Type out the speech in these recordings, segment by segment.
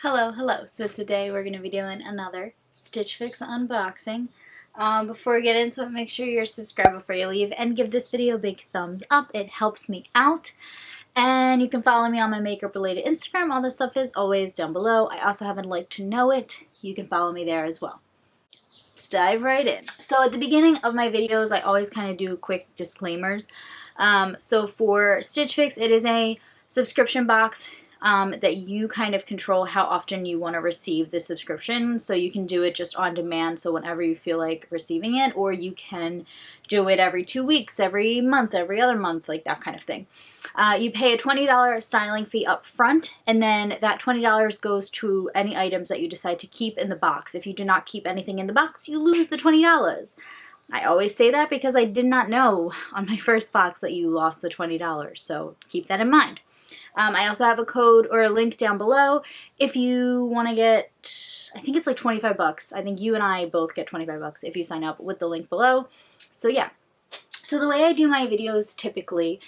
Hello. So today we're going to be doing another Stitch Fix unboxing. Before we get into it, make sure you're subscribed before you leave and give this video a big thumbs up. It helps me out. And you can follow me on my makeup related Instagram. All this stuff is always down below. I also have a Like to Know It. You can follow me there as well. Let's dive right in. So at the beginning of my videos, I always kind of do quick disclaimers. So for Stitch Fix, it is a subscription box that you kind of control how often you want to receive the subscription. So you can do it just on demand, so whenever you feel like receiving it, or you can do it every 2 weeks, every month, every other month, like that kind of thing. You pay a $20 styling fee up front, and then that $20 goes to any items that you decide to keep in the box. If you do not keep anything in the box, you lose the $20. I always say that because I did not know on my first box that you lost the $20, so keep that in mind. I also have a code or a link down below if you want to get, I think it's like 25 bucks. I think you and I both get 25 bucks if you sign up with the link below. So yeah. So the way I do my videos typically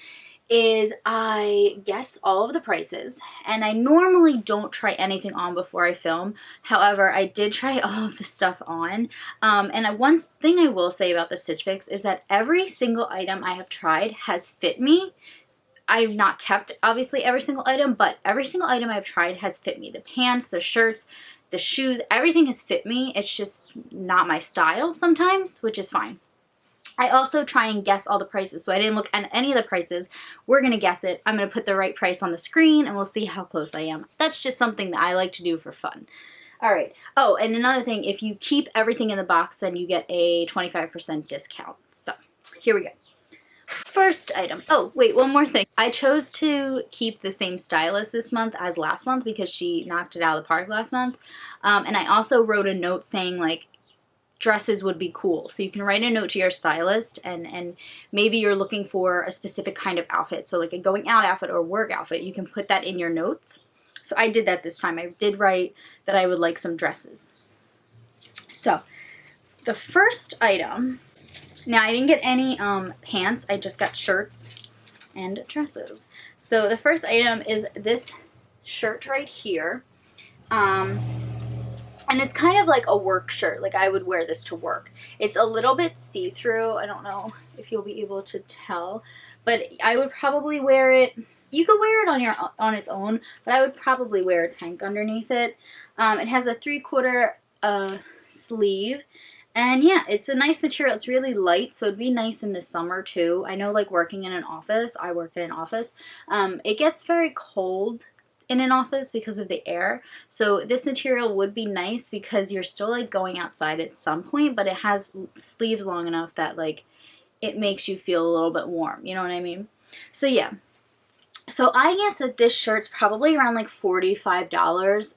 is I guess all of the prices, and I normally don't try anything on before I film. However, I did try all of the stuff on. And one thing I will say about the Stitch Fix is that every single item I have tried has fit me. I've not kept, obviously, every single item, but every single item I've tried has fit me. The pants, the shirts, the shoes, everything has fit me. It's just not my style sometimes, which is fine. I also try and guess all the prices, so I didn't look at any of the prices. We're going to guess it. I'm going to put the right price on the screen, and we'll see how close I am. That's just something that I like to do for fun. All right. Oh, and another thing, if you keep everything in the box, then you get a 25% discount. So, here we go. First item. Oh, wait, one more thing. I chose to keep the same stylist this month as last month because she knocked it out of the park last month. And I also wrote a note saying, like, dresses would be cool. So you can write a note to your stylist, and maybe you're looking for a specific kind of outfit. So like a going out outfit or work outfit, you can put that in your notes. So I did that this time. I did write that I would like some dresses. So the first item... Now, I didn't get any pants. I just got shirts and dresses. So the first item is this shirt right here. And it's kind of like a work shirt. Like, I would wear this to work. It's a little bit see-through. I don't know if you'll be able to tell. But I would probably wear it. You could wear it on its own, but I would probably wear a tank underneath it. It has a 3/4 sleeve. And yeah, it's a nice material. It's really light, so it'd be nice in the summer too. I know, like, working in an office, I work in an office, it gets very cold in an office because of the air. So this material would be nice because you're still, like, going outside at some point, but it has sleeves long enough that, like, it makes you feel a little bit warm. You know what I mean? So yeah. So I guess that this shirt's probably around, like, $45.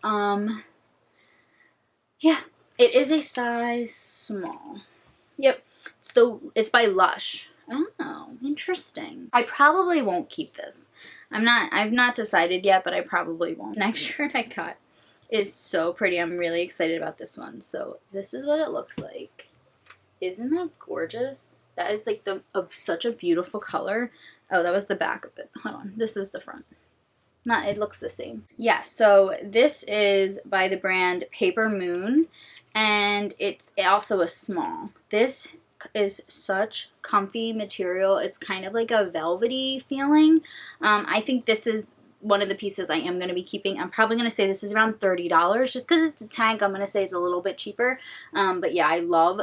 Yeah. It is a size small. Yep. It's by Lush. Oh, interesting. I probably won't keep this. I've not decided yet, but I probably won't. The next shirt I got is so pretty. I'm really excited about this one. So this is what it looks like. Isn't that gorgeous? That is like such a beautiful color. Oh, that was the back of it. Hold on. This is the front. It looks the same. Yeah, so this is by the brand Paper Moon. And it's also a small. This is such comfy material. It's kind of like a velvety feeling. I think this is one of the pieces I am going to be keeping. I'm probably going to say this is around $30. Just because it's a tank, I'm going to say it's a little bit cheaper. But yeah, I love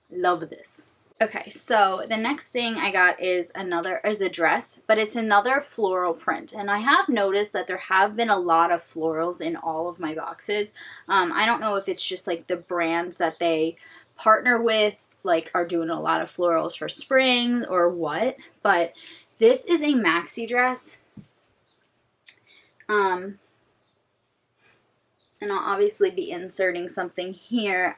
this. Okay, so the next thing I got is a dress, but it's another floral print. And I have noticed that there have been a lot of florals in all of my boxes. I don't know if it's just like the brands that they partner with, like, are doing a lot of florals for spring or what, but this is a maxi dress. And I'll obviously be inserting something here.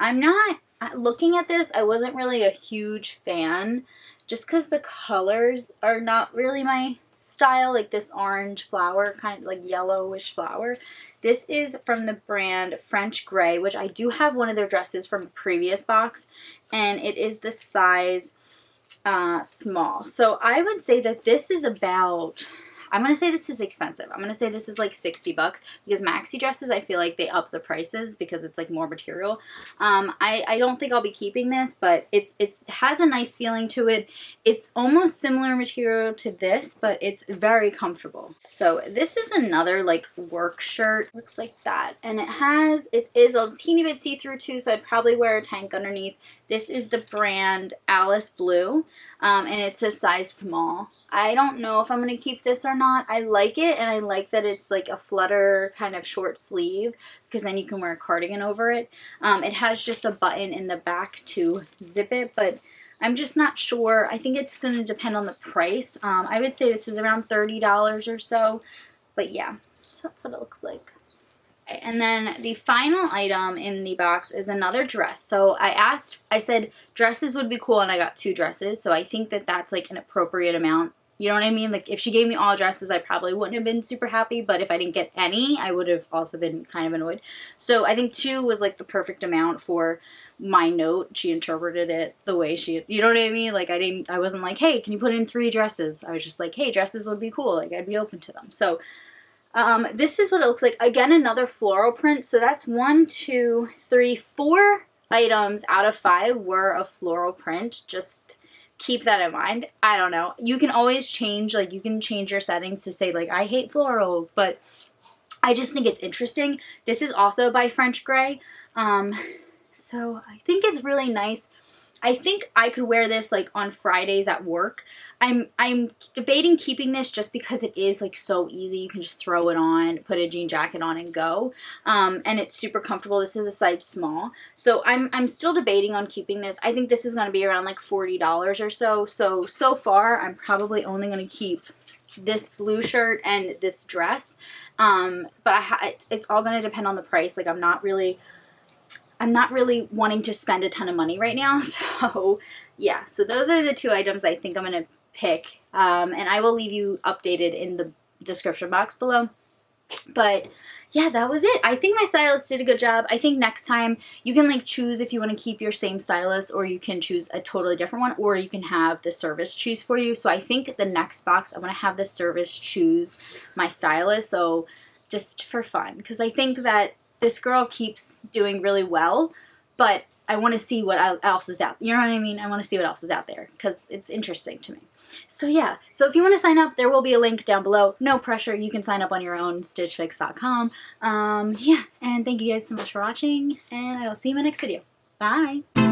Looking at this, I wasn't really a huge fan just because the colors are not really my style, like this orange flower, kind of like yellowish flower. This is from the brand French Gray, which I do have one of their dresses from a previous box, and it is the size small. So I would say that this is about, I'm going to say this is expensive. I'm going to say this is like $60 because maxi dresses, I feel like they up the prices because it's like more material. I don't think I'll be keeping this, but it has a nice feeling to it. It's almost similar material to this, but it's very comfortable. So this is another like work shirt. Looks like that. And it is a teeny bit see-through too, so I'd probably wear a tank underneath. This is the brand Alice Blue, and it's a size small. I don't know if I'm going to keep this or not. I like it, and I like that it's like a flutter kind of short sleeve because then you can wear a cardigan over it. It has just a button in the back to zip it, but I'm just not sure. I think it's going to depend on the price. I would say this is around $30 or so, but yeah, so that's what it looks like. And then the final item in the box is another dress. So I said dresses would be cool, and I got 2 dresses. So I think that that's like an appropriate amount. You know what I mean? Like if she gave me all dresses, I probably wouldn't have been super happy. But if I didn't get any, I would have also been kind of annoyed. So I think 2 was like the perfect amount for my note. She interpreted it the way you know what I mean? Like I wasn't like, hey, can you put in 3 dresses? I was just like, hey, dresses would be cool. Like I'd be open to them. So this is what it looks like. Again, another floral print. So that's 1, 2, 3, 4 items out of 5 were a floral print. Just keep that in mind. I don't know. You can always change, like you can change your settings to say like, I hate florals, but I just think it's interesting. This is also by French Gray. So I think it's really nice. I think I could wear this like on Fridays at work. I'm debating keeping this just because it is like so easy. You can just throw it on, put a jean jacket on and go. And it's super comfortable. This is a size small. So I'm still debating on keeping this. I think this is going to be around like $40 or so. So far I'm probably only going to keep this blue shirt and this dress. But it's all going to depend on the price. Like I'm not really wanting to spend a ton of money right now. So yeah, so those are the 2 items I think I'm going to pick. And I will leave you updated in the description box below. But yeah, that was it. I think my stylist did a good job. I think next time you can like choose if you want to keep your same stylist, or you can choose a totally different one, or you can have the service choose for you. So I think the next box I'm going to have the service choose my stylist. So just for fun, because I think that this girl keeps doing really well, but I want to see what else is out. You know what I mean? I want to see what else is out there because it's interesting to me. So yeah, so if you want to sign up, there will be a link down below. No pressure. You can sign up on your own, stitchfix.com. Yeah, and thank you guys so much for watching, and I will see you in my next video. Bye!